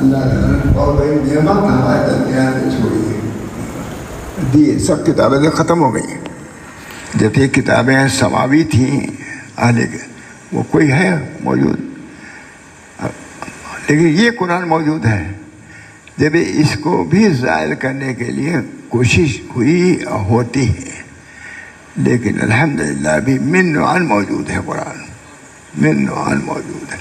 اللہ تعالیٰ نے بہت بڑی نعمت ہمارے درمیان میں چھوڑی ہے دی. سب کتابیں تو ختم ہو گئی. جتنی کتابیں سماوی تھیں اہل کے وہ کوئی ہے موجود, لیکن یہ قرآن موجود ہے. جب اس کو بھی زائل کرنے کے لیے کوشش ہوئی ہوتی ہے, لیکن الحمدللہ ابھی من نوعان موجود ہے. قرآن من نوعان موجود ہے.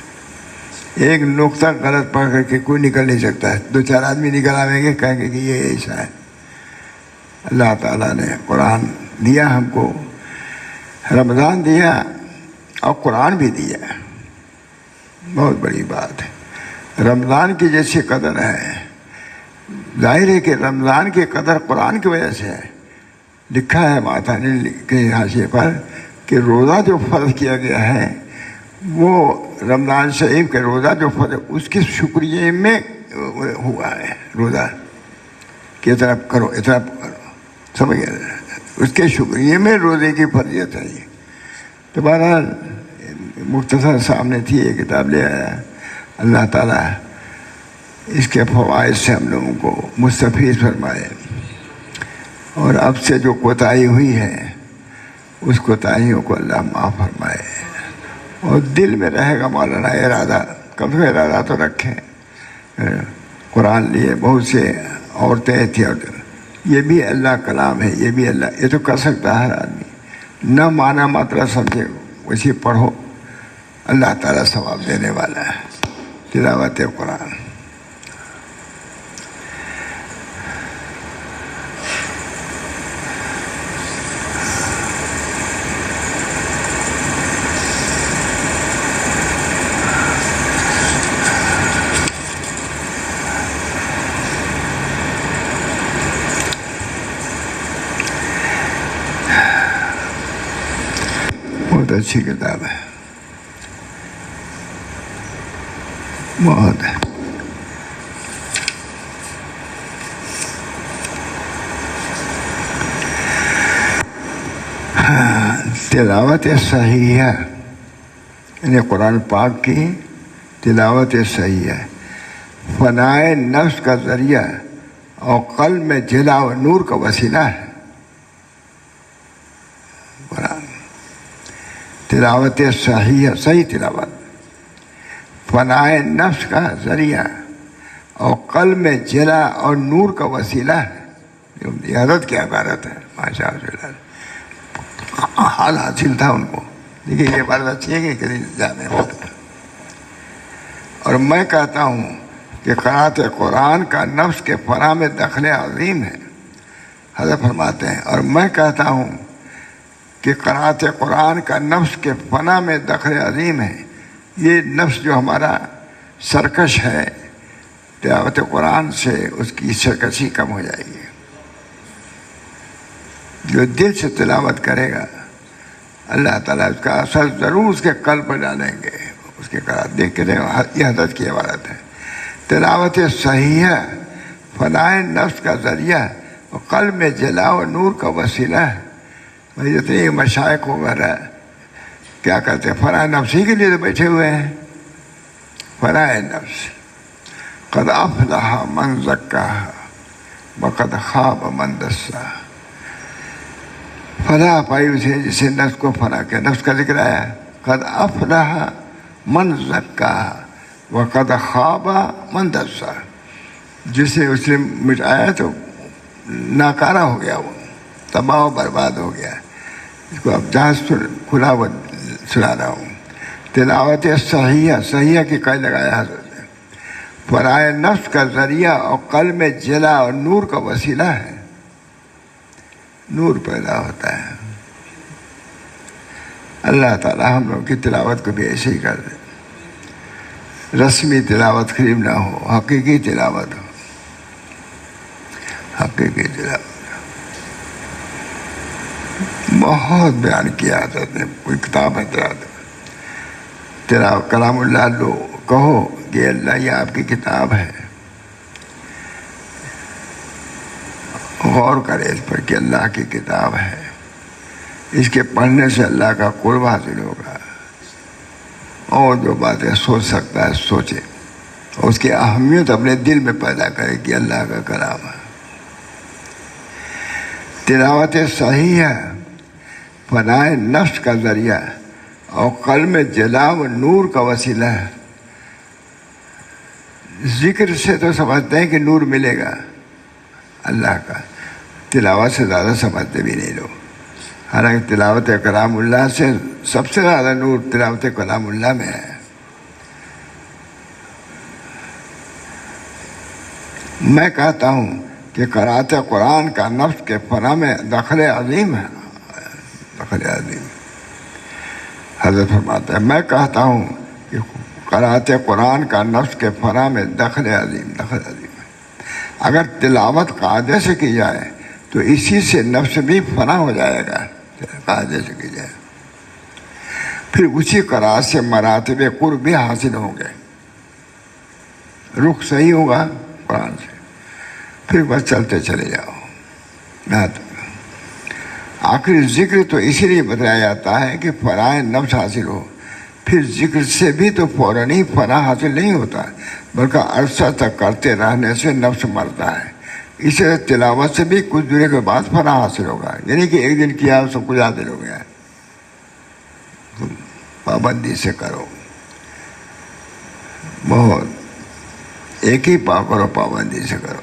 ایک نقطہ غلط پڑھ کر کے کوئی نکل نہیں سکتا ہے. 2-4 آدمی نکل آئیں گے کہیں گے کہ یہ ایسا ہے. اللہ تعالیٰ نے قرآن دیا ہم کو, رمضان دیا اور قرآن بھی دیا. بہت بڑی بات ہے. رمضان کی جیسی قدر ہے, ظاہر ہے کہ رمضان کی قدر قرآن کی وجہ سے ہے. لکھا ہے ماتانی کے حاشیے پر کہ روزہ جو فرض کیا گیا ہے وہ رمضان شریف کے روزہ جو فرض اس کے شکریہ میں ہوا ہے. روزہ کہ اتنا کرو اتنا کرو, سمجھ گئے, اس کے شکریہ میں روزے کی فرضیت ہے. یہ تو بہرحال مختصر سامنے تھی, یہ کتاب لے آیا. اللہ تعالیٰ اس کے فوائد سے ہم لوگوں کو مستفید فرمائے, اور اب سے جو کوتاہی ہوئی ہے اس کوتاہیوں کو اللہ معاف فرمائے. اور دل میں رہے گا مولانا ارادہ, کم سے ارادہ تو رکھیں. قرآن لیے بہت سے عورتیں تھیں, یہ بھی اللہ کلام ہے, یہ بھی اللہ, یہ تو کر سکتا ہے ہر آدمی. نہ مانا مطلب سمجھے ویسے پڑھو, اللہ تعالیٰ ثواب دینے والا ہے. تلاوت قرآن. بہت اچھی کتاب ہے, بہت ہے. تلاوت صحیح ہے, یعنی قرآن پاک کی تلاوت صحیح ہے فنائے نفس کا ذریعہ اور قلب میں جلا و نور کا وسیلہ ہے. قرآن تلاوت صحیح ہے, صحیح تلاوت فنائے نفس کا ذریعہ اور قلب میں جلا اور نور کا وسیلہ ہے. یہ حضرت کی عبارت ہے, ماشاء اللہ. حال حاصل تھا ان کو, دیکھیے یہ بات اچھی ہے کہ کہیں جانے والا. اور میں کہتا ہوں کہ قرأت قرآن کا نفس کے فنا میں دخل عظیم ہے. حضرت فرماتے ہیں, اور میں کہتا ہوں کہ قرأت قرآن کا نفس کے فنا میں دخل عظیم ہے. یہ نفس جو ہمارا سرکش ہے, تلاوت قرآن سے اس کی سرکشی کم ہو جائے گی. جو دل سے تلاوت کرے گا اللہ تعالیٰ اس کا اثر ضرور اس کے قلب پر ڈالیں گے. اس کے قرآن دیکھ کے یہ حضرت کی عبارت ہے. تلاوت صحیح فنائے نفس کا ذریعہ اور قلب میں جلا و نور کا وسیلہ ہے. بھائی جتنے مشائق وغیرہ کیا کرتے ہیں, فنائے نفس ہی کے لیے تو بیٹھے ہوئے ہیں. فنائے نفس قد افلح من زکاها وقد خاب من دساها. فلاح پائی اسے جسے نفس کو فنا کیا. نفس کا ذکر آیا, قد افلح من زکاها وقد خاب من دساها. جسے اس نے مٹایا تو ناکارہ ہو گیا, وہ تباہ و برباد ہو گیا. اس کو اب جہاز کھلا ہوا سنا رہا ہوں. تلاوت صحیح, صحیح کی قید لگایا حضرت نے. فرائے نفس کا ذریعہ اور قلب میں جلا اور نور کا وسیلہ ہے. نور پیدا ہوتا ہے. اللہ تعالیٰ ہم لوگ کی تلاوت کو بھی ایسے ہی کر دے. رسمی تلاوت قریب نہ ہو, حقیقی تلاوت ہو. حقیقی تلاوت بہت بیان کیا حضرت نے. کوئی کتاب ہے تیرا کلام اللہ لو, کہو کہ اللہ یہ آپ کی کتاب ہے. غور کرے اس پر کہ اللہ کی کتاب ہے. اس کے پڑھنے سے اللہ کا قرب حاصل ہوگا. اور جو باتیں سوچ سکتا ہے سوچے. اس کی اہمیت اپنے دل میں پیدا کرے کہ اللہ کا کلام ہے۔ تلاوت صحیح ہے فناء نفس کا ذریعہ اور قلب میں جلا و نور کا وسیلہ ہے۔ ذکر سے تو سمجھتے ہیں کہ نور ملے گا اللہ کا، تلاوت سے زیادہ سمجھتے بھی نہیں لوگ۔ حالانکہ تلاوت کلام اللہ سے سب سے زیادہ نور تلاوت کلام اللہ میں ہے۔ میں کہتا ہوں کہ قرأت قرآن کا نفس کے فنا میں دخل عظیم ہے، دخل عظیم۔ حضرت فرماتا ہے میں کہتا ہوں کہ قرأت قرآن کا نفس کے فنا میں دخل عظیم، دخل عظیم ہے۔ اگر تلاوت قاعدے سے کی جائے تو اسی سے نفس بھی فنا ہو جائے گا، قاعدے سے کی جائے، پھر اسی قرأت سے مراتب قرب بھی حاصل ہوں گے، رخ صحیح ہوگا قرآن سے، پھر بس چلتے چلے جاؤ۔ آخر ذکر تو اسی لیے بتایا جاتا ہے کہ فناء نفس حاصل ہو، پھر ذکر سے بھی تو فوراً ہی فنا حاصل نہیں ہوتا، بلکہ عرصہ تک کرتے رہنے سے نفس مرتا ہے۔ اسے تلاوت سے بھی کچھ دیر کے بعد فنا حاصل ہوگا، یعنی کہ ایک دن کیا سب کچھ حاصل ہو گیا۔ پابندی سے کرو، بہت ایک ہی کرو، پابندی سے کرو۔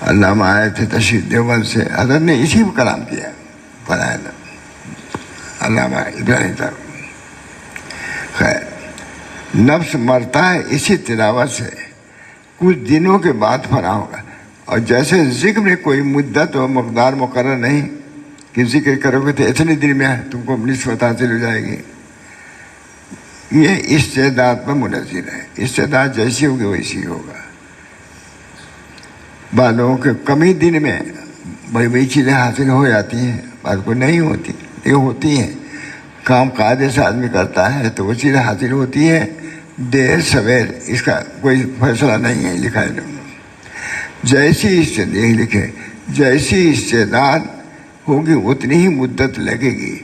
علامہ آئے تھے تشریف دیوبند سے، حضرت نے اسی پر کلام کیا، فناء علامہ ابراہیم صاحب۔ خیر، نفس مرتا ہے اسی تلاوت سے، کچھ دنوں کے بعد فنا ہوگا۔ اور جیسے ذکر میں کوئی مدت و مقدار مقرر نہیں کہ ذکر کرو گے تو اتنے دن میں تم کو نسبت حاصل ہو جائے گی، یہ استعداد پر منحصر ہے، استعداد جیسی ہوگی ویسی ہوگا۔ بعض لوگوں کے کم ہی دن میں بڑی بڑی چیزیں حاصل ہو جاتی ہیں، بعض کو نہیں ہوتی، یہ ہوتی ہیں۔ کام قاعدے سے آدمی کرتا ہے تو وہ چیزیں حاصل ہوتی ہے، دیر سویر اس کا کوئی فیصلہ نہیں ہے، لکھا ہے جیسی استعداد ہوگی اتنی ہی مدت لگے گی۔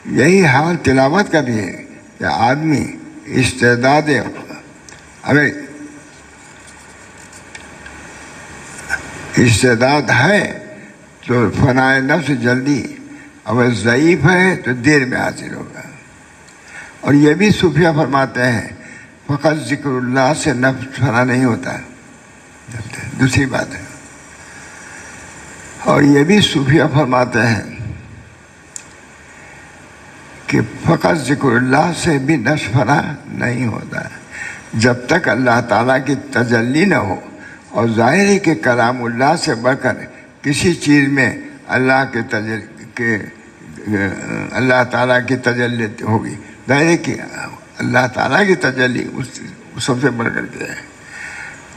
یہی حال تلاوت کا بھی ہے کہ آدمی استعداد اگر استعداد ہے تو فناء نفس جلدی، اگر ضعیف ہے تو دیر میں حاصل ہوگا۔ اور یہ بھی صوفیہ فرماتے ہیں فقط ذکر اللہ سے نفس فنا نہیں ہوتا، دوسری بات ہے۔ اور یہ بھی صوفیہ فرماتے ہیں کہ فقط ذکر اللہ سے بھی نفس فنا نہیں ہوتا، جب تک اللہ تعالیٰ کی تجلی نہ ہو۔ اور ظاہر ہے کہ کلام اللہ سے بڑھ کر کسی چیز میں اللہ تعالیٰ کی تجلی ہوگی، ظاہر ہے کہ اللہ تعالیٰ کی تجلی اس سب سے بڑھ کر کے ہے۔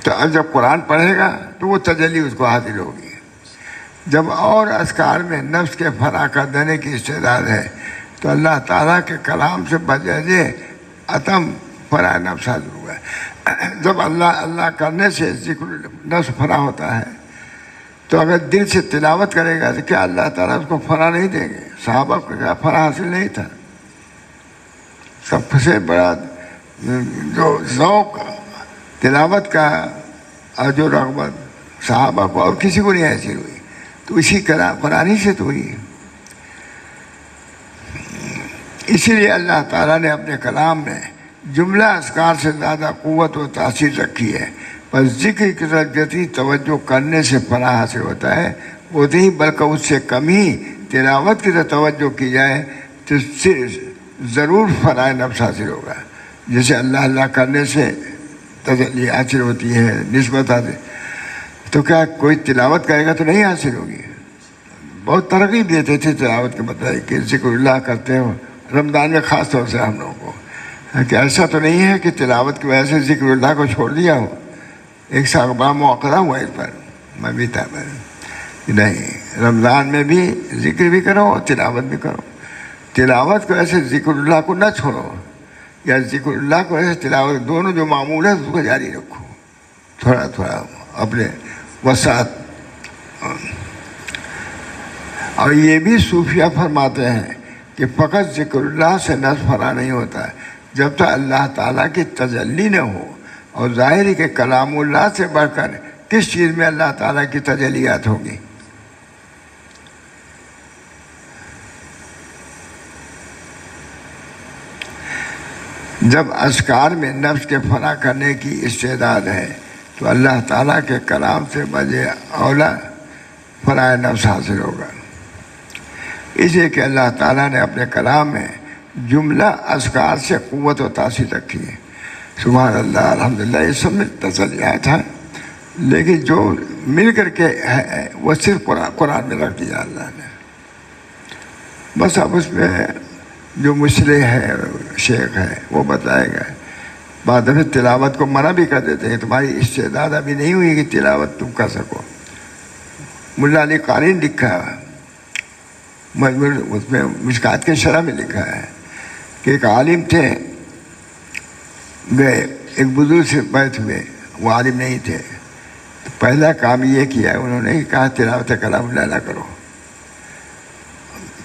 تو اب جب قرآن پڑھے گا تو وہ تجلی اس کو حاصل ہوگی۔ جب اور اذکار میں نفس کے فنا کر دینے کی استعداد ہے تو اللہ تعالیٰ کے کلام سے بجائے عدم فنا نفس حاصل ہوگا۔ جب اللہ کرنے سے ذکر نفس فنا ہوتا ہے تو اگر دل سے تلاوت کرے گا تو کیا اللہ تعالیٰ اس کو فنا نہیں دیں گے؟ صحابہ کو کیا فنا حاصل نہیں تھا؟ سب سے بڑا جو ذوق تلاوت کا اور جو رغبت صحابہ کو اور کسی کو نہیں حاصل ہوئی، تو اسی قرآن ہی سے تو ہوئی۔ اسی لیے اللہ تعالیٰ نے اپنے کلام میں جملہ اذکار سے زیادہ قوت و تاثیر رکھی ہے، بس ذکر کی طرف جتنی توجہ کرنے سے فلاح حاصل ہوتا ہے اتنی بلکہ اس سے کم ہی تلاوت کی طرف توجہ کی جائے تو ضرور فلاح نفس حاصل ہوگا۔ جیسے اللہ کرنے سے تجلی حاصل ہوتی ہے، نسبت حاصل، تو کیا کوئی تلاوت کرے گا تو نہیں حاصل ہوگی؟ بہت ترغیب دیتے تھے تلاوت کے مطابق کہ ذکر اللہ کرتے ہو، رمضان میں خاص طور سے ہم لوگوں کو، کہ ایسا تو نہیں ہے کہ تلاوت کی وجہ سے ذکر اللہ کو چھوڑ دیا ہو۔ ایک سال بڑا موقع ہوا اس پر، میں بھی تھا، نہیں، رمضان میں بھی ذکر بھی کرو اور تلاوت بھی کرو۔ تلاوت کو ایسے ذکر اللہ کو نہ چھوڑو، یا ذکر اللہ کو ایسے تلاوت، دونوں جو معمول ہے اس کو جاری رکھو، تھوڑا تھوڑا اپنے وسعت۔ اور یہ بھی صوفیہ فرماتے ہیں کہ فقط ذکر اللہ سے نفس فنا نہیں ہوتا ہے، جب تک اللہ تعالیٰ کی تجلی نہ ہو. اور ظاہر ہے کہ کلام اللہ سے بڑھ کر کس چیز میں اللہ تعالیٰ کی تجلیات ہوگی؟ جب اذکار میں نفس کے فنا کرنے کی استعداد ہے تو اللہ تعالیٰ کے کلام سے بجے اولا فنا نفس حاصل ہوگا. اس لیے کہ اللہ تعالیٰ نے اپنے کلام میں جملہ اذکار سے قوت و تاثیر رکھی ہے. سبحان اللہ، الحمدللہ، یہ سب میں تسلیات ہیں، لیکن جو مل کر کے ہے وہ صرف قرآن میں رکھ دیا اللہ نے. بس اب اس میں جو مصلح ہے، شیخ ہے، وہ بتائے گا. بعد میں تلاوت کو منع بھی کر دیتے ہیں، تمہاری استعداد ابھی نہیں ہوئی کہ تلاوت تم کر سکو. ملا علی قاری نے لکھا ہے مجموع، اس میں مشکات کے شرح میں لکھا ہے کہ ایک عالم تھے، گئے ایک بزرگ سے بیٹھ ہوئے، وہ عالم نہیں تھے. تو پہلا کام یہ کیا انہوں نے، کہا تلاوت کلام اللہ نہ کرو.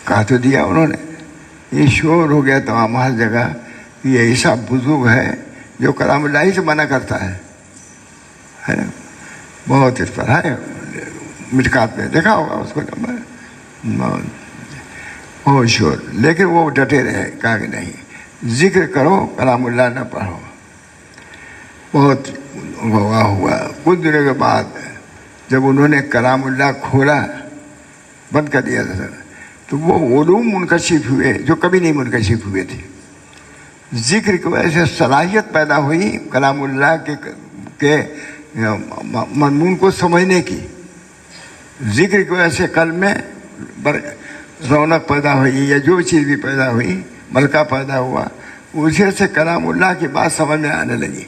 کہا تو دیا انہوں نے. یہ شور ہو گیا تمام ہر جگہ کہ یہ ایسا بزرگ ہے جو کلام اللہ ہی سے منع کرتا ہے نا. بہت اس پر ہے، مشکات میں دیکھا ہوگا اس کو، بہت شور. لیکن وہ ڈٹے رہے، کہا کہ نہیں، ذکر کرو، کلام اللہ نہ پڑھو. بہت ہوا. کچھ دنوں کے بعد جب انہوں نے کلام اللہ کھولا، بند کر دیا تھا، تو وہ علوم منکشف ہوئے جو کبھی نہیں منکشف ہوئے تھے. ذکر کی وجہ سے صلاحیت پیدا ہوئی کلام اللہ کے مضمون کو سمجھنے کی. ذکر کی وجہ سے قلب میں رونق پیدا ہوئی، یا جو چیز بھی پیدا ہوئی، ملکہ پیدا ہوا، اسی سے کلام اللہ کی بات سمجھ میں آنے لگی.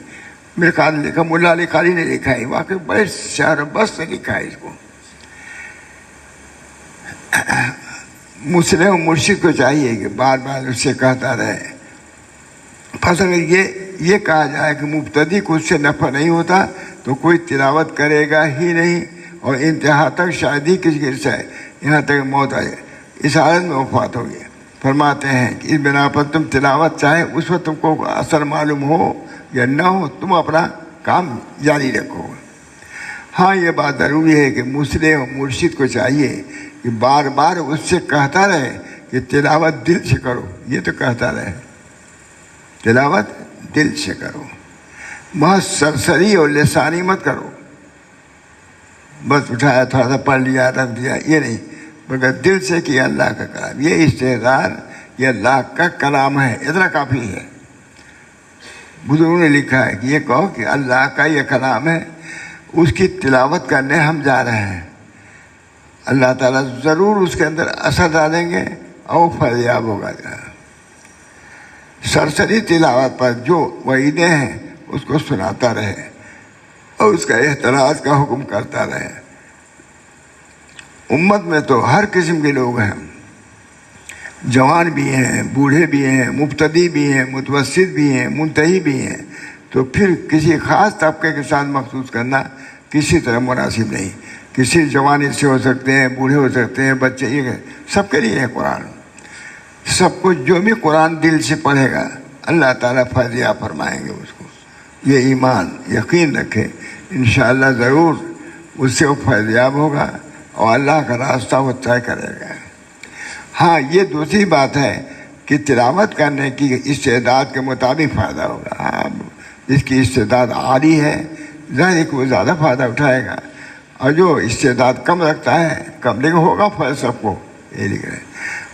میرے خیال نے لکھا، ملا علی قاری نے لکھا ہے، واقعی بڑے شعر بس نے لکھا ہے اس کو. مصلح و مرشد کو چاہیے کہ بار بار اس سے کہتا رہے. پس اگر یہ کہا جائے کہ مبتدی کو اس سے نفع نہیں ہوتا تو کوئی تلاوت کرے گا ہی نہیں، اور انتہا تک شاید ہی کسی کے سے یہاں تک موت آ جائے، اس حالت میں وفات ہوگی. فرماتے ہیں کہ اس بنا پر تم تلاوت چاہے اس وقت تم کو اثر معلوم ہو یا نہ ہو، تم اپنا کام جاری رکھو. ہاں یہ بات ضروری ہے کہ مصلح و مرشد کو چاہیے کہ بار بار اس سے کہتا رہے کہ تلاوت دل سے کرو. یہ تو کہتا رہے تلاوت دل سے کرو، بہت سرسری اور لسانی مت کرو. بس اٹھایا تھوڑا سا پڑھ لیا رکھ دیا، یہ نہیں، مگر دل سے کہ اللہ کا کلام، یہ استحضار، یہ اللہ کا کلام ہے، اتنا کافی ہے. بزرگوں نے لکھا ہے کہ یہ کہو کہ اللہ کا یہ کلام ہے، اس کی تلاوت کرنے ہم جا رہے ہیں. اللہ تعالیٰ ضرور اس کے اندر اثر ڈالیں گے اور فیضیاب ہوگا. سرسری تلاوت پر جو وعیدیں ہیں اس کو سناتا رہے اور اس کا احتراز کا حکم کرتا رہے. امت میں تو ہر قسم کے لوگ ہیں، جوان بھی ہیں، بوڑھے بھی ہیں، مبتدی بھی ہیں، متوسط بھی ہیں، منتہی بھی ہیں. تو پھر کسی خاص طبقے کے ساتھ مخصوص کرنا کسی طرح مناسب نہیں. کسی جوانی سے ہو سکتے ہیں، بوڑھے ہو سکتے ہیں، بچے، یہ سب کے لیے ہے قرآن. سب کچھ جو بھی قرآن دل سے پڑھے گا اللہ تعالیٰ فیضیاب فرمائیں گے اس کو. یہ ایمان یقین رکھے، انشاءاللہ ضرور اس سے وہ فیضیاب ہوگا اور اللہ کا راستہ وہ طے کرے گا. ہاں یہ دوسری بات ہے کہ تلاوت کرنے کی استعداد کے مطابق فائدہ ہوگا. ہاں جس کی استعداد عالی ہے ظاہر ہے کہ وہ زیادہ فائدہ اٹھائے گا، اور جو استعداد کم رکھتا ہے کم، لیکن ہوگا فائدہ سب کو. یہ لکھ رہے ہیں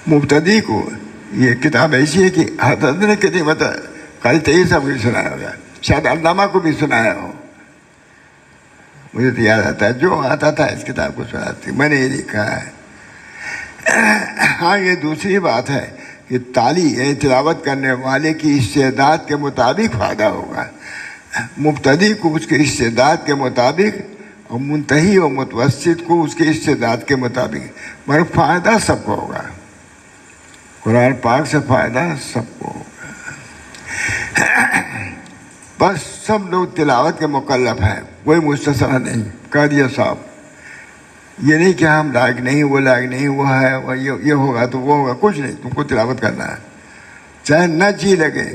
مبتدی کو. یہ کتاب ایسی ہے کہ حضرت نے کتنی قاری تیز صاحب کو بھی سنایا ہوگا، شاید علامہ کو بھی سنایا ہو. مجھے تو یاد آتا ہے جو آتا تھا اس کتاب کو سناتی، میں نے یہ لکھا ہے. ہاں یہ دوسری بات ہے کہ تلاوت کرنے والے کی استعداد کے مطابق فائدہ ہوگا. مبتدی کو اس کے استعداد کے مطابق، اور منتہی و متوسط کو اس کے استعداد کے مطابق، مگر فائدہ سب کو ہوگا. قرآن پاک سے فائدہ سب کو ہوگا. بس سب لوگ تلاوت کے مکلف ہیں، کوئی مستثنا نہیں. کہہ دیا صاحب، یہ نہیں کہ ہم لائق نہیں، وہ لائق نہیں، وہ ہے، وہ یہ ہوگا تو وہ ہوگا، کچھ نہیں. تم کو تلاوت کرنا ہے، چاہے نہ جی لگے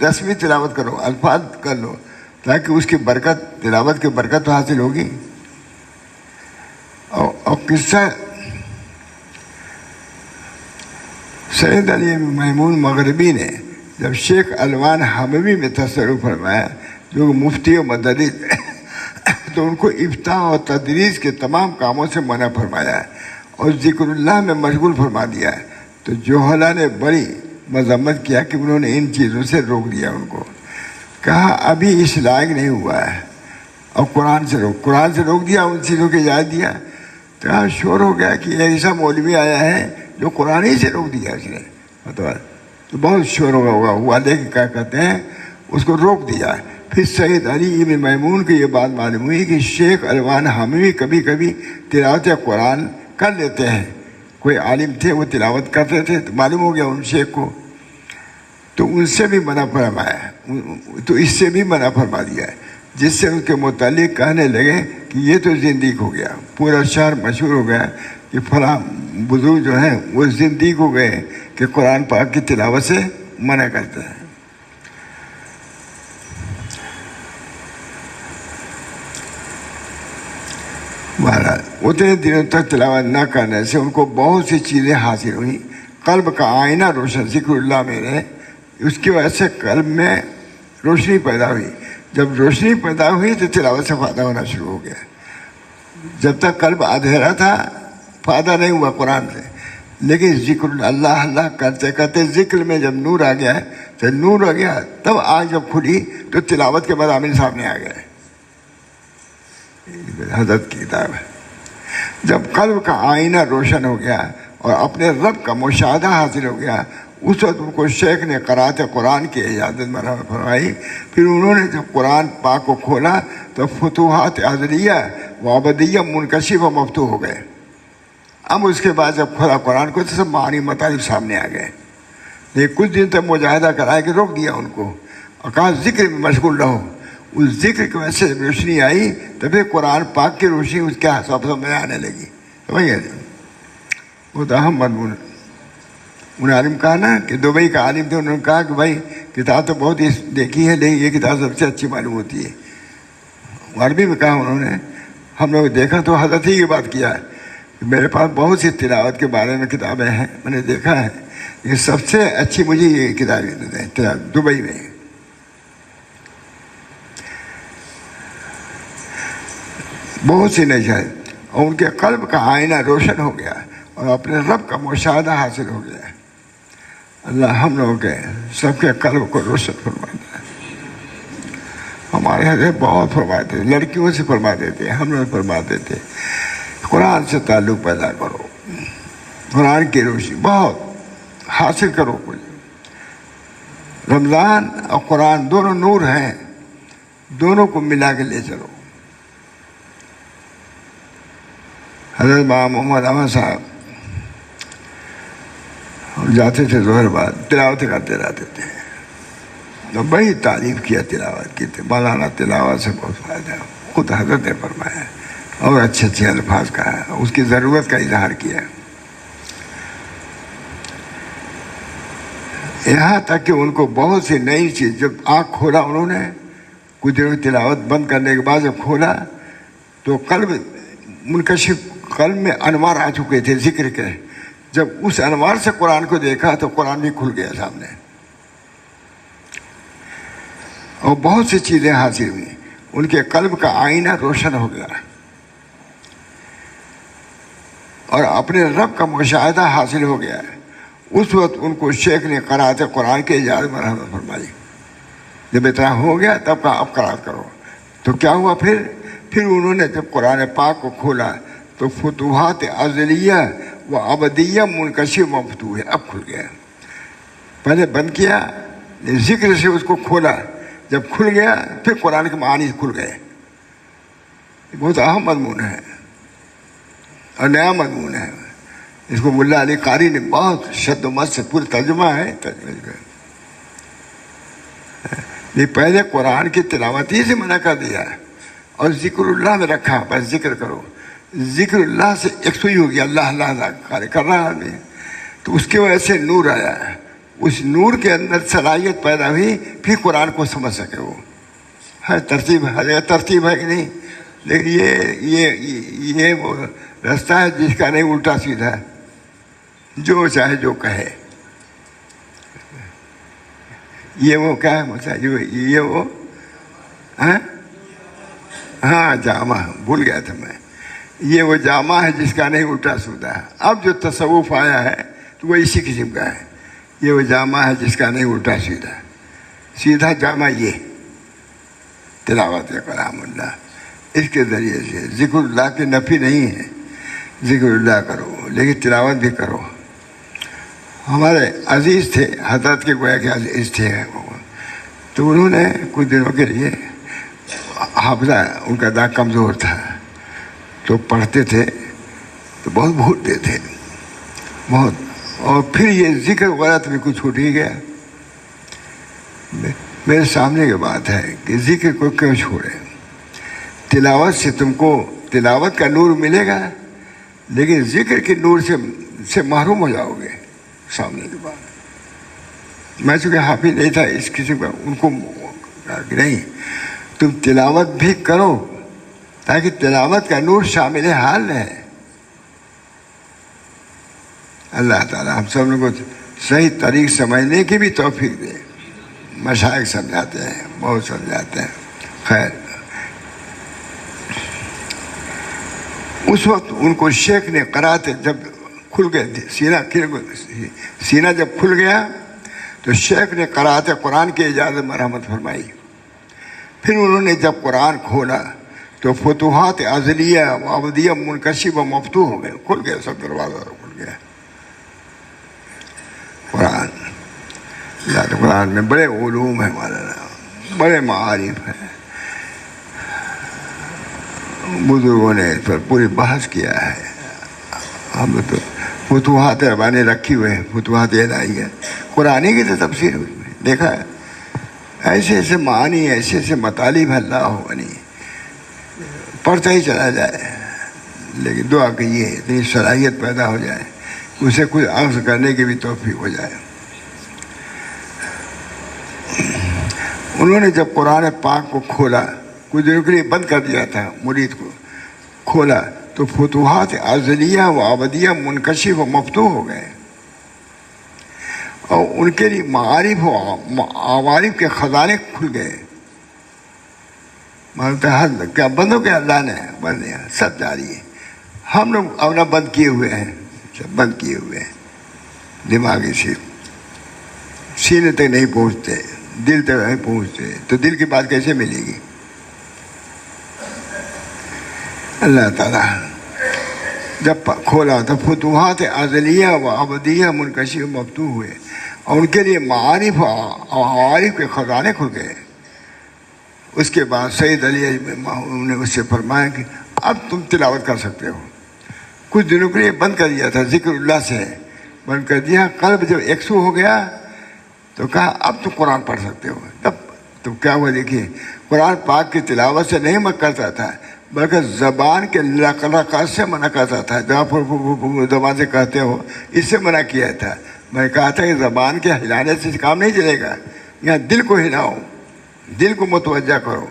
رسمی تلاوت کرو، الفاظ کر لو، تاکہ اس کی برکت، تلاوت کی برکت تو حاصل ہوگی۔ اور قصہ سید علی محمود مغربی نے جب شیخ الوان حموی میں تصرف فرمایا جو مفتی و مدرس تو ان کو افتاء اور تدریس کے تمام کاموں سے منع فرمایا اور ذکر اللہ میں مشغول فرما دیا۔ تو جوہلا نے بڑی مذمت کیا کہ انہوں نے ان چیزوں سے روک دیا، ان کو کہا ابھی اس لائق نہیں ہوا ہے، اور قرآن سے روک دیا، ان چیزوں کی اجازت دیا۔ تو کہا شور ہو گیا کہ ایسا مولوی آیا ہے جو قرآن ہی سے روک دیا اس نے، تو بہت شور ہوا، لیکن کیا کہتے ہیں اس کو روک دیا۔ پھر سید علی ابن میمون کی یہ بات معلوم ہوئی کہ شیخ الوان حموی کبھی کبھی تلاوت قرآن کر لیتے ہیں، کوئی عالم تھے وہ تلاوت کرتے تھے، تو معلوم ہو گیا ان شیخ کو، تو ان سے بھی منع فرمایا، تو اس سے بھی منع فرما دیا ہے، جس سے ان کے متعلق کہنے لگے کہ یہ تو زندیق ہو گیا، پورا شہر مشہور ہو گیا کہ فلاں بزرگ جو ہیں وہ زندیق ہو گئے کہ قرآن پاک کی تلاوت سے منع کرتے ہیں۔ بہرحال اتنے دنوں تک تلاوت نہ کرنے سے ان کو بہت سی چیزیں حاصل ہوئیں۔ قلب کا آئینہ روشن، ذکر اللہ میں رہے، اس کی وجہ سے قلب میں روشنی پیدا ہوئی۔ جب روشنی پیدا ہوئی تو تلاوت سے فائدہ ہونا شروع ہو گیا۔ جب تک قلب اندھیرا تھا فائدہ نہیں ہوا قرآن سے، لیکن ذکر اللہ اللہ کرتے کرتے ذکر میں جب نور آ گیا تو نور آ گیا، تب آنکھ جب کھلی تو تلاوت کے مضامین سامنے آ گئے۔ حضرت کی کتاب ہے۔ جب قلب کا آئینہ روشن ہو گیا اور اپنے رب کا مشاہدہ حاصل ہو گیا، اس وقت ان کو شیخ نے قرأت قرآن کی اجازت مرحمت فرمائی۔ پھر انہوں نے جب قرآن پاک کو کھولا تو فتوحات ازلیہ و ابدیہ منکشف و مفتوح ہو گئے۔ اب اس کے بعد جب کھولا قرآن کو تو سب معانی مطالب سامنے آ گئے، لیکن کچھ دن تک مجاہدہ کرایا کہ روک دیا ان کو اور کہا ذکر میں مشغول رہو۔ اس ذکر کی وجہ سے روشنی آئی تو پھر قرآن پاک کی روشنی اس کے حساب سے آنے لگی۔ سمجھ گئے؟ وہ تو اہم مضمون۔ انہیں عالم کہا نا کہ دبئی کا عالم تھے، انہوں نے کہا کہ بھائی کتاب تو بہت ہی دیکھی ہے لیکن یہ کتاب سب سے اچھی معلوم ہوتی ہے۔ عربی میں کہا انہوں نے، ہم لوگ دیکھا تو حضرت ہی کی بات کیا ہے کہ میرے پاس بہت سی تلاوت کے بارے میں کتابیں ہیں، میں نے دیکھا ہے، یہ سب سے اچھی مجھے یہ کتابیں دبئی میں۔ بہت سی نظر اور ان کے قلب کا آئینہ روشن ہو گیا اور اپنے رب کا مشاہدہ حاصل ہو گیا۔ اللہ ہم لوگوں کے سب کے قلب کو روشن فرماتا ہے۔ ہمارے حضرت بہت فرماتے تھے، لڑکیوں سے فرماتے تھے، ہم لوگ فرماتے تھے قرآن سے تعلق پیدا کرو، قرآن کی روشنی بہت حاصل کرو۔ کچھ رمضان اور قرآن دونوں نور ہیں، دونوں کو ملا کے لے چلو۔ حضرت محمد احمد صاحب جاتے تھے ظہر بعد تلاوت کرتے رہتے تھے، تو بڑی تعریف کیا تلاوت کی تھی، مولانا تلاوت سے بہت فائدہ ہے، خود حضرت نے فرمایا اور اچھے اچھے الفاظ کہا، اس کی ضرورت کا اظہار کیا۔ یہاں تک کہ ان کو بہت سی نئی چیز، جب آنکھ کھولا انہوں نے کچھ دنوں تلاوت بند کرنے کے بعد جب کھولا تو قلب منکشف، قلب میں انوار آ چکے تھے ذکر کے، جب اس انوار سے قرآن کو دیکھا تو قرآن بھی کھل گیا سامنے اور بہت سی چیزیں حاصل ہوئی، ان کے قلب کا آئینہ روشن ہو گیا اور اپنے رب کا مشاہدہ حاصل ہو گیا۔ اس وقت ان کو شیخ نے قرأت قرآن کی اجازت مرحمت فرمائی۔ جب اتنا ہو گیا تب کہا اب قرأت کرو۔ تو کیا ہوا پھر انہوں نے جب قرآن پاک کو کھولا تو فتوحات ازلیہ و ابدیہ منکشف مفتوح ہے، اب کھل گیا۔ پہلے بند کیا، ذکر سے اس کو کھولا، جب کھل گیا پھر قرآن کے معانی کھل گئے۔ بہت اہم مضمون ہے اور نیا مضمون ہے، اس کو ملا علی قاری نے بہت شد و مت سے پورا ترجمہ ہے۔ یہ پہلے قرآن کی تلاوت ہی سے منع کر دیا اور ذکر اللہ میں رکھا، بس ذکر کرو۔ ذکر اللہ سے یکسوئی ہو گیا، اللہ اللہ کر رہا آدمی، تو اس کی وجہ سے نور آیا، اس نور کے اندر صلاحیت پیدا ہوئی پھر قرآن کو سمجھ سکے وہ. ہر ترتیب ہے کہ نہیں؟ لیکن یہ وہ راستہ ہے جس کا نہیں الٹا سیدھا ہے، جو چاہے جو کہے. یہ وہ کیا ہے یہ وہ ہاں جامع، بھول گیا تھا میں. یہ وہ جامع ہے جس کا نہیں الٹا سیدھا ہے. اب جو تصوف آیا ہے تو وہ اسی قسم کا ہے. یہ وہ جامع ہے جس کا نہیں الٹا سیدھا. سیدھا جامع یہ تلاوت کلام اللہ، اس کے ذریعے سے ذکر اللہ کی نفی نہیں ہے. ذکر اللہ کرو لیکن تلاوت بھی کرو. ہمارے عزیز تھے حضرت کے گویا کے عزیز تھے وہ، تو انہوں نے کچھ دنوں کے لیے حافظہ ان کا دا کمزور تھا، تو پڑھتے تھے تو بہت بھولتے تھے بہت. اور پھر یہ ذکر وغیرہ تو بھی کچھ چھوٹ ہی گیا. میرے سامنے کی بات ہے کہ ذکر کو کیوں چھوڑے؟ تلاوت سے تم کو تلاوت کا نور ملے گا، لیکن ذکر کے نور سے محروم ہو جاؤ گے. سامنے کی بات، میں چونکہ حافظ نہیں تھا اس قسم کا، ان کو کہا کہ نہیں تم تلاوت بھی کرو تاکہ تلاوت کا نور شامل حال ہے. اللہ تعالیٰ ہم سب لوگوں کو صحیح طریق سمجھنے کی بھی توفیق دے. مشائخ سمجھاتے ہیں، بہت سمجھاتے ہیں. خیر، اس وقت ان کو شیخ نے قرات جب کھل گئے، سینہ جب کھل گیا تو شیخ نے قرات قرآن کی اجازت مرحمت فرمائی. پھر انہوں نے جب قرآن کھولا تو فتوحات ازلیہ و ابدیہ منکشف و مفتوح ہو گئے، کھل گئے سب دروازہ کھل گیا. قرآن میں بڑے علوم ہیں مولانا، بڑے معارف ہیں. بزرگوں نے اس پر پوری بحث کیا ہے. ہم تو فتوحات ربانی رکھی ہوئے ہیں، فتوحات الہیہ قرآن کی تو تفسیر ہوئی ہے. دیکھا ہے ایسے ایسے معانی، ایسے ایسے مطالب اللہ بنی، پڑھتا ہی چلا جائے. لیکن دعا کیجیے اتنی صلاحیت پیدا ہو جائے، اسے کچھ عکس کرنے کی بھی توفیق ہو جائے. انہوں نے جب قرآن پاک کو کھولا، کچھ دنوں کے لیے بند کر دیا تھا، مرید کو کھولا تو فتوحات ازلیہ و ابدیہ منکشف و مفتوح ہو گئے، اور ان کے لیے معارف و عوارف کے خزانے کھل گئے. کیا بند ہو گیا؟ اللہ نے بند نہیں، سب جاری ہے. ہم لوگ اپنا بند کیے ہوئے ہیں، سب بند کیے ہوئے ہیں. دماغی سینے تک نہیں پہنچتے، دل تک نہیں پہنچتے، تو دل کی بات کیسے ملے گی؟ اللہ تعالیٰ جب کھولا تو فتوحات ازلیہ و ابدیہ منکشف مفتوح ہوئے، اور ان کے لیے معارف اور عوارف کے خزانے کھل گئے. اس کے بعد سید علی نے اس سے فرمایا کہ اب تم تلاوت کر سکتے ہو. کچھ دنوں کے لیے بند کر دیا تھا، ذکر اللہ سے بند کر دیا. قلب جب یکسو ہو گیا تو کہا اب تم قرآن پڑھ سکتے ہو. تب کیا ہوا دیکھیے، قرآن پاک کی تلاوت سے نہیں من کرتا تھا، بلکہ زبان کے لقلقات سے منع کرتا تھا. زبان سے کہتے ہو، اس سے منع کیا تھا. میں کہا تھا کہ زبان کے ہلانے سے کام نہیں چلے گا، یہاں دل کو ہلاؤ، دل کو متوجہ کرو.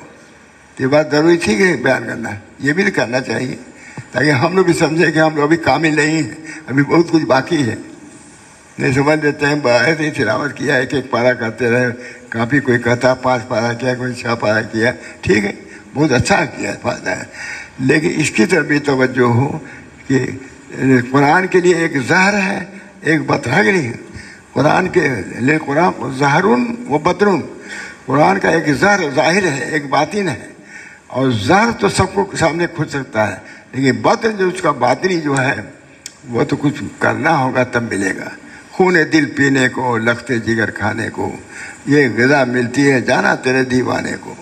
یہ بات ضروری تھی کہ بیان کرنا، یہ بھی کرنا چاہیے تاکہ ہم لوگ بھی سمجھیں کہ ہم لوگ ابھی کامل نہیں ہیں، ابھی بہت کچھ باقی ہے. نہیں سمجھ لیتے ہیں، باہر ہی تلاوت کیا، ایک ایک پارہ کرتے رہے. کافی کوئی کہتا 5 پارہ کیا، کوئی 6 پارہ کیا، ٹھیک ہے، بہت اچھا کیا، فائدہ ہے. لیکن اس کی طرف بھی توجہ ہو کہ قرآن کے لیے ایک زہر ہے، ایک بطرگری ہے. قرآن کے لیے قرآن زہرن و بطرن، قرآن کا ایک زہر ظاہر ہے، ایک باطن ہے. اور زہر تو سب کو سامنے کھل سکتا ہے، لیکن باطن جو اس کا باطنی جو ہے وہ تو کچھ کرنا ہوگا تب ملے گا. خون دل پینے کو، لخت جگر کھانے کو یہ غذا ملتی ہے، جانا تیرے دیوانے کو.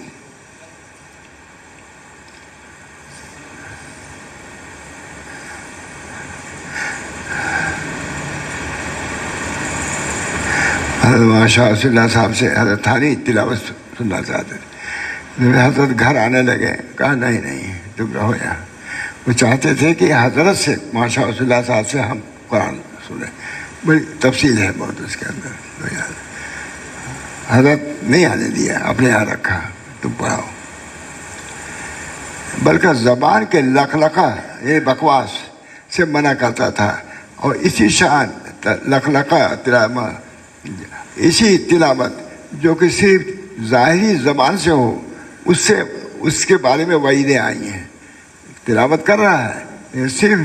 حضرت شاہ رسول اللہ صاحب سے حضرت تھانی تلاوت سننا چاہتے تھے. حضرت گھر آنے لگے، کہا نہیں تم رہو یہاں. وہ چاہتے تھے کہ حضرت سے ماشاء رسول اللہ صاحب سے ہم قرآن سنیں. بڑی تفصیل ہے بہت اس کے اندر. حضرت نہیں آنے دیا، اپنے یہاں رکھا، تم پڑھاؤ. بلکہ زبان کے لقلقہ، یہ بکواس سے منع کرتا تھا. اور اسی شان لقلقہ اسی تلاوت جو کہ صرف ظاہری زبان سے ہو، اس کے بارے میں وعیدیں آئی ہیں. تلاوت کر رہا ہے صرف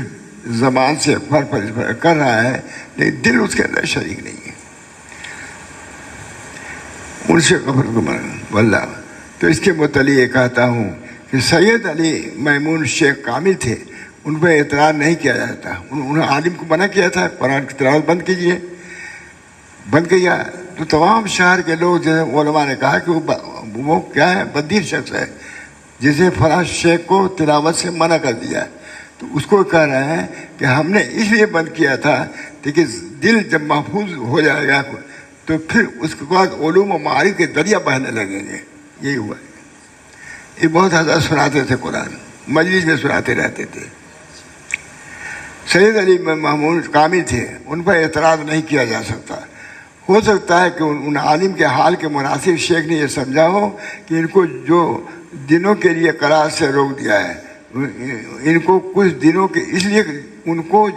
زبان سے کر رہا ہے، لیکن دل اس کے اندر شریک نہیں ہے. ان سے قبر کو واللہ. تو اس کے متعلق یہ کہتا ہوں کہ سید علی میمون شیخ کامل تھے، ان پہ اعتراض نہیں کیا جاتا. انہوں نے عالم کو منع کیا تھا قرآن کی تلاوت بند کیجیے، بند کیا. تو تمام شہر کے لوگ جیسے علماء نے کہا کہ وہ کیا ہے، بدیر شخص ہے جسے فلاں شیخ کو تلاوت سے منع کر دیا. تو اس کو کہہ رہے ہیں کہ ہم نے اس لیے بند کیا تھا کہ دل جب محفوظ ہو جائے گا تو پھر اس کے بعد علوم و معارف کے دریا بہنے لگیں گے. یہی ہوا ہے. یہ بہت حضرت سناتے تھے قرآن، مجلس میں سناتے رہتے تھے. سید علی محمود کامل تھے، ان پر اعتراض نہیں کیا جا سکتا. ہو سکتا ہے کہ ان عالم کے حال کے مناسب شیخ نے یہ سمجھا ہو کہ ان کو جو دنوں کے لیے قرار سے روک دیا ہے، ان کو کچھ دنوں کے اس لیے ان کو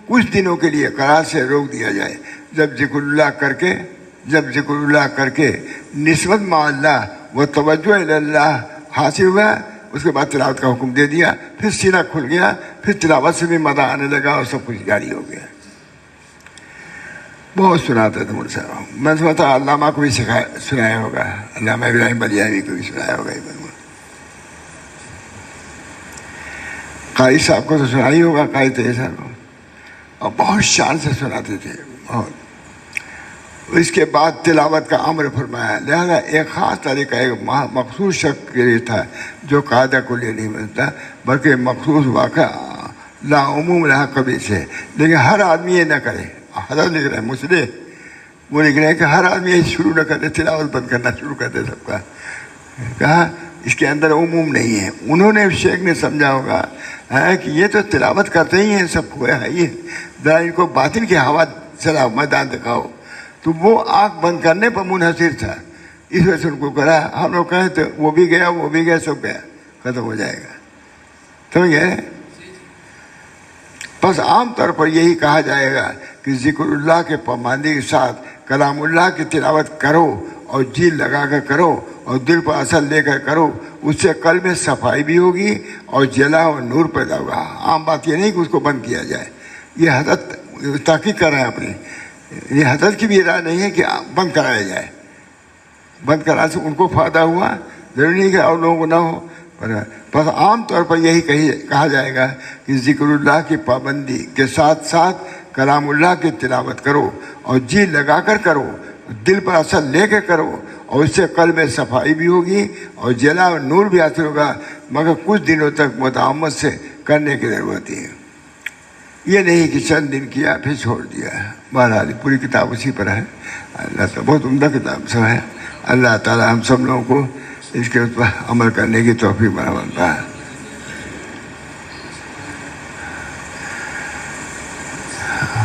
کچھ دنوں کے لیے قرار سے روک دیا جائے. جب ذکر اللہ کر کے نسبت مع اللہ و توجہ اللہ حاصل ہوا، اس کے بعد تلاوت کا حکم دے دیا. پھر سینہ کھل گیا، پھر تلاوت سے بھی مزہ آنے لگا اور سب کچھ جاری ہو گیا. بہت سناتے تھے مجھ سے. میں سمجھتا علامہ کو بھی سنایا ہوگا، علامہ ابراہیم بلیاوی کو بھی سنایا ہوگا. قاری صاحب کو تو سنا ہی ہوگا، قاری تیز صاحب کو. اور بہت شان سے سناتے تھے بہت. اس کے بعد تلاوت کا امر فرمایا. لہذا ایک خاص طریقہ ایک مخصوص شخص کے لیے تھا جو قاعدہ کو لے نہیں ملتا، بلکہ مخصوص واقعہ لا عموم رہا کبھی سے. لیکن ہر آدمی یہ نہ کرے. حضرت لکھ رہے ہیں مسئلے، وہ لکھ رہے ہیں کہ ہر آدمی یہ شروع نہ کرے، تلاوت بند کرنا شروع کر دے سب کا. کہا اس کے اندر عموم نہیں ہے. انہوں نے شیخ نے سمجھا ہوگا کہ یہ تو تلاوت کرتے ہی ہیں سب کو ہے ہی، ذرا ان کو باطن کی ہوا چلاؤ، میدان دکھاؤ. تو وہ آنکھ بند کرنے پر منحصر تھا، اس وجہ سے ان کو کرا. ہم لوگ کہیں تو وہ بھی گیا سب گیا، ختم ہو جائے گا. سمجھ گئے؟ بس عام طور پر یہی کہا جائے گا کہ ذکر اللہ کے پابندی کے ساتھ کلام اللہ کی تلاوت کرو اور جی لگا کر کرو اور دل پر اثر لے کر کرو. اس سے قلب میں صفائی بھی ہوگی اور جلا اور نور پیدا ہوگا. عام بات یہ نہیں کہ اس کو بند کیا جائے. یہ حضرت تحقیق کر رہے ہیں اپنی. یہ حضرت کی بھی رائے نہیں ہے کہ بند کرایا جائے. بند کرانے سے ان کو فائدہ ہوا، ضروری نہیں کہ اور لوگوں کو نہ ہو. بس عام طور پر یہی کہا جائے گا کہ ذکر اللہ کی پابندی کے ساتھ ساتھ کلام اللہ کی تلاوت کرو اور جی لگا کر کرو، دل پر اثر لے کے کرو، اور اس سے قلب میں صفائی بھی ہوگی اور جلا اور نور بھی حاصل ہوگا. مگر کچھ دنوں تک مداومت سے کرنے کی ضرورت ہے. یہ نہیں کہ چند دن کیا پھر چھوڑ دیا. بہرحال پوری کتاب اسی پر ہے. اللہ تعالیٰ بہت عمدہ کتاب سب ہے. اللہ تعالیٰ ہم سب لوگوں کو اس کے اوپر عمل کرنے کی توفیق بنتا ہے.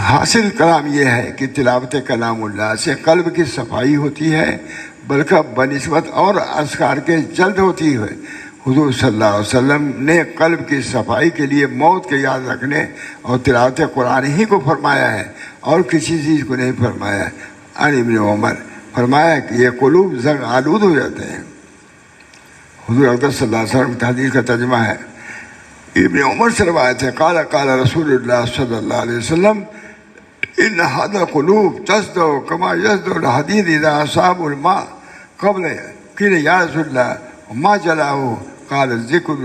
حاصل کلام یہ ہے کہ تلاوت کلام اللہ سے قلب کی صفائی ہوتی ہے، بلکہ بنسبت اور اذکار کے جلد ہوتی ہے. حضور صلی اللہ علیہ وسلم نے قلب کی صفائی کے لیے موت کے یاد رکھنے اور تلاوت قرآن ہی کو فرمایا ہے اور کسی چیز کو نہیں فرمایا. عن ابن عمر فرمایا کہ یہ قلوب زنگ آلود ہو جاتے ہیں. حضور اقدس صلی اللہ علیہ وسلم کی حدیث کا ترجمہ ہے. ابن عمر سے روایت ہے، قال رسول اللہ صلی اللہ علیہ وسلم ان هذا القلوب تصدع كما يصدع الحديد اذا اصاب الماء قبل قيل يا رسول الله ما جلاه قال ذکر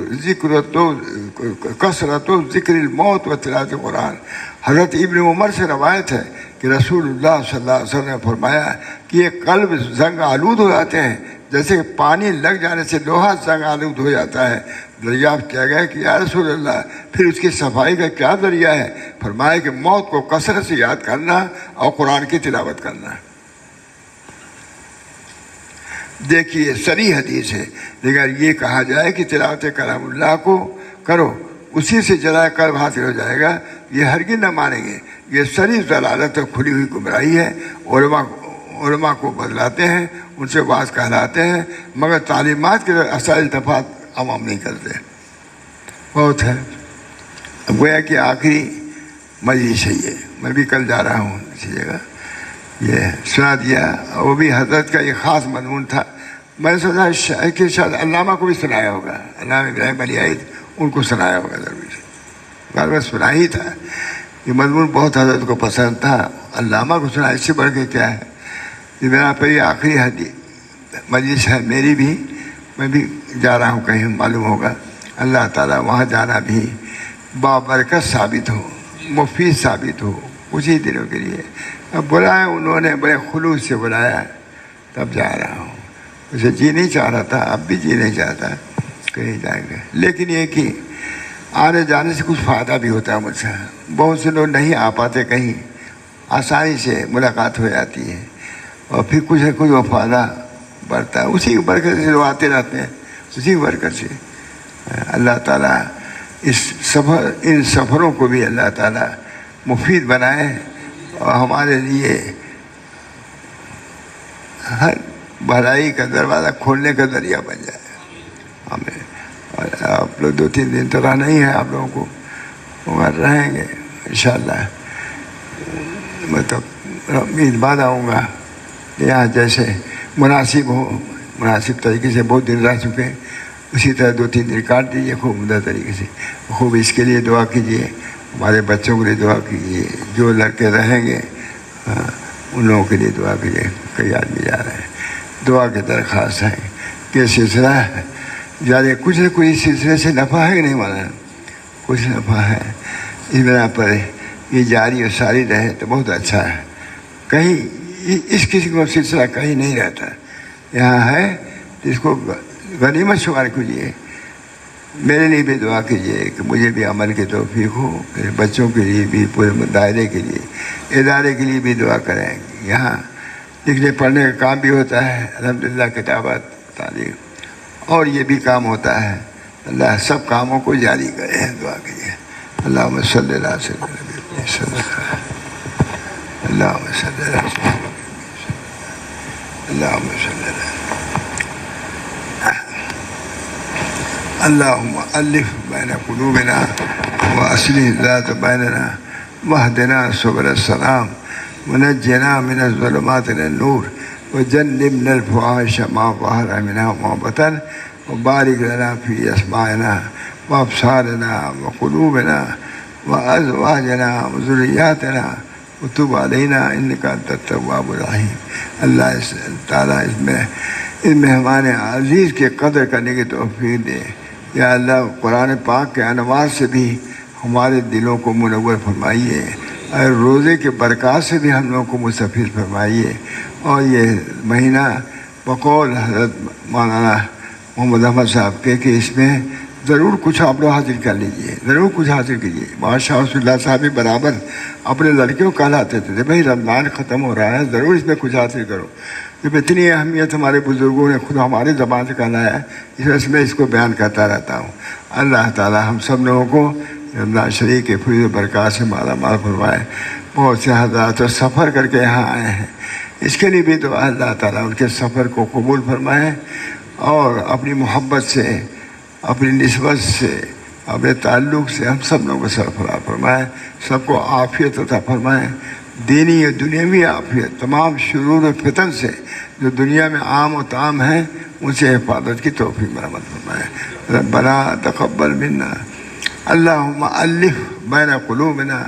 کثرت ذکر الموت و تلاوت قرآن. حضرت ابن عمر سے روایت ہے کہ رسول اللہ صلی اللہ علیہ وسلم نے فرمایا کہ یہ قلب زنگ آلود ہو جاتے ہیں جیسے کہ پانی لگ جانے سے لوہا زنگ آلود ہو جاتا ہے. دریافت کیا گیا کہ یا رسول اللہ پھر اس کی صفائی کا کیا ذریعہ ہے؟ فرمایا کہ موت کو کثرت سے یاد کرنا اور قرآن کی تلاوت کرنا. دیکھیے صریح حدیث ہے، لیکن یہ کہا جائے کہ تلاوت کلام اللہ کو کرو اسی سے جلائے قلب حاصل ہو جائے گا، یہ ہرگز نہ مانیں گے. یہ صریح ضلالت اور کھلی ہوئی گمراہی ہے. علماء کو بدلاتے ہیں، ان سے واعظ کہلاتے ہیں، مگر تعلیمات کے اصل التفات عوام نہیں کرتے. بہت ہے. گویا کہ آخری مجلس ہے یہ. میں بھی کل جا رہا ہوں اسی جگہ، یہ سنا دیا. وہ بھی حضرت کا یہ خاص مضمون تھا. میں نے سوچا کہ شاید علامہ کو بھی سنایا ہوگا، علامہ ابراہیم علی عائد ان کو سنایا ہوگا ضرور. بار بار سنا ہی تھا. یہ مضمون بہت حضرت کو پسند تھا. علامہ کو سنا، اس سے بڑھ کے کیا ہے. یہ میرا پہ یہ آخری مجلس ہے میری بھی. میں بھی جا رہا ہوں کہیں، معلوم ہوگا. اللہ تعالیٰ وہاں جانا بھی بابرکت ثابت ہو، مفید ثابت ہو کچھ ہی دنوں کے لیے. اب بلایا انہوں نے، بڑے خلوص سے بلایا، تب جا رہا ہوں. اسے جی نہیں چاہ رہا تھا، اب بھی جی نہیں چاہتا کہیں جائیں گے. لیکن یہ کہ آنے جانے سے کچھ فائدہ بھی ہوتا ہے مجھ سے. بہت سے لوگ نہیں آ پاتے کہیں، آسانی سے ملاقات ہو جاتی ہے اور پھر کچھ نہ کچھ وہ فائدہ بڑھتا ہے. اسی کی برکت سے لوگ آتے رہتے ہیں، اسی کی برکت سے. اللہ تعالیٰ ان سفروں کو بھی اللہ تعالیٰ مفید بنائے اور ہمارے لیے ہر بھلائی کا دروازہ کھولنے کا ذریعہ بن جائے. ہمیں آپ لوگ 2-3 دن تو رہنا ہی ہے آپ لوگوں کو، مگر رہیں گے انشاءاللہ. میں تو امید بعد آؤں گا یہاں، جیسے مناسب ہو، مناسب طریقے سے. بہت دن رہ چکے، اسی طرح 2-3 دن کاٹ دیجیے خوب عمدہ طریقے سے. خوب اس کے لیے دعا کیجیے، ہمارے بچوں کے لیے دعا کیجیے، جو لڑکے رہیں گے ان لوگوں کے لیے دعا کیجیے. کئی آدمی جا رہے ہیں. دعا کی درخواست ہے کہ سلسلہ جارے کچھ نہ کچھ اس سلسلے سے نفع ہے کہ نہیں مانا، کچھ نفع ہے. اس بنا پر یہ جاری و ساری رہے تو بہت اچھا ہے. کہیں اس قسم کا سلسلہ کہیں نہیں رہتا. یہاں ہے اس کو غنیمت شمار کیجیے. میرے لیے بھی دعا کیجیے کہ مجھے بھی عمل کی توفیق ہو، میرے بچوں کے لیے بھی، پورے دائرے کے لیے، ادارے کے لیے بھی دعا کریں. یہاں لکھنے پڑھنے کا کام بھی ہوتا ہے الحمدللہ، کتابت تعلیم، اور یہ بھی کام ہوتا ہے. اللہ سب کاموں کو جاری کرے. دعا کیجیے. اللہم صلی اللہ علیہ وسلم، اللہم صلی اللہ علیہ وسلم، اللہم صلی اللہ. اللہم الف بین قلوبنا واصلح ذات بیننا واہدنا سبل السلام ونجنا من الظلمات الى النور وجنبنا الفواحش ما ظهر منها وما بطن وبارك لنا في اسماعنا وابصارنا وقلوبنا وازواجنا وذرياتنا وتب علينا انك انت التواب الرحیم. اللہ تعالیٰ اس مہمان عزیز کے قدر کرنے کی توفیق دے. یا اللہ قرآن پاک کے انوار سے بھی ہمارے دلوں کو منور فرمائیے، اور روزے کے برکات سے بھی ہم لوگوں کو مستفید فرمائیے. اور یہ مہینہ بقول حضرت مولانا محمد احمد صاحب کے کہ اس میں ضرور کچھ آپ لوگ حاصل کر لیجیے، ضرور کچھ حاصل کیجیے. بادشاہ رسول اللہ صاحب بھی برابر اپنے لڑکیوں کو کہلاتے تھے بھائی رمضان ختم ہو رہا ہے، ضرور اس میں کچھ حاصل کرو. جب اتنی اہمیت ہمارے بزرگوں نے خود ہماری زبان سے کہلایا ہے، اس وجہ سے میں اس کو بیان کرتا رہتا ہوں. اللہ تعالی ہم سب لوگوں کو رمضان شریف کے فیض و برکات سے مالا مال فرمائے. بہت سے حضرات سفر کر کے یہاں آئے ہیں، اس کے لیے بھی تو اللہ تعالیٰ ان کے سفر کو قبول فرمائے، اور اپنی محبت سے، اپنی نسبت سے، اپنے تعلق سے ہم سب لوگوں کو سرفراز فرمائے. سب کو عافیت عطا فرمائے، دینی اور دنیاوی عافیت. تمام شرور و فتن سے جو دنیا میں عام و تام ہیں ان سے حفاظت کی توفیق مرحمت فرمائے. ربنا تقبل منا. اللہم الف بین قلوبنا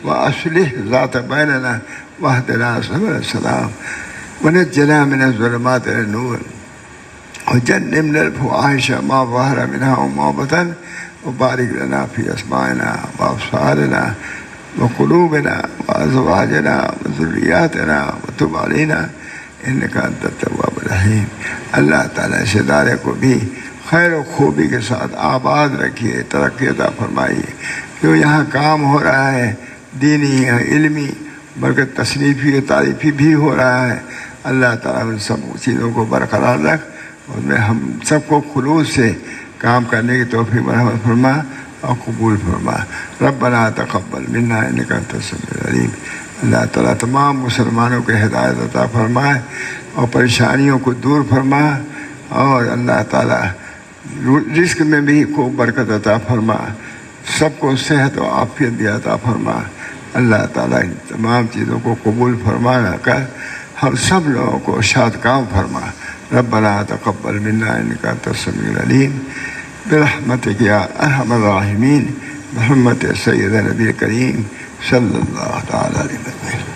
واصلح ذات بیننا واہدنا سبل السلام ونجنا من الظلمات الى النور وجنبنا الفواحش ما ظهر منها وما بطن وبارك لنا في اسماعنا وابصارنا وقلوبنا وازواجنا وذرياتنا وتب علينا انك انت التواب الرحیم. اللہ تعالیٰ اس ادارے کو بھی خیر و خوبی کے ساتھ آباد رکھیے، ترقی عطا فرمائیے. جو یہاں کام ہو رہا ہے دینی علمی برکت تصنیفی و تعریفی بھی ہو رہا ہے، اللہ تعالیٰ ان سب چیزوں کو برقرار رکھ، اور میں ہم سب کو خلوص سے کام کرنے کی توفیق مرحمت فرما اور قبول فرما. ربنا تقبل منا انك انت السميع العليم اللہ تعالیٰ تمام مسلمانوں کو ہدایت عطا فرمائے اور پریشانیوں کو دور فرمائے، اور اللہ تعالیٰ رزق میں بھی خوب برکت عطا فرمائے، سب کو صحت و عافیت بھی عطا فرمائے۔ اللہ تعالیٰ ان تمام چیزوں کو قبول فرما کر ہم سب لوگوں کو شادکام فرما۔ ربنا تقبل منا انک انت السمیع العلیم برحمتک یا ارحم الراحمین، محمد سید نبی کریم صلی اللہ تعالیٰ علیہ وسلم۔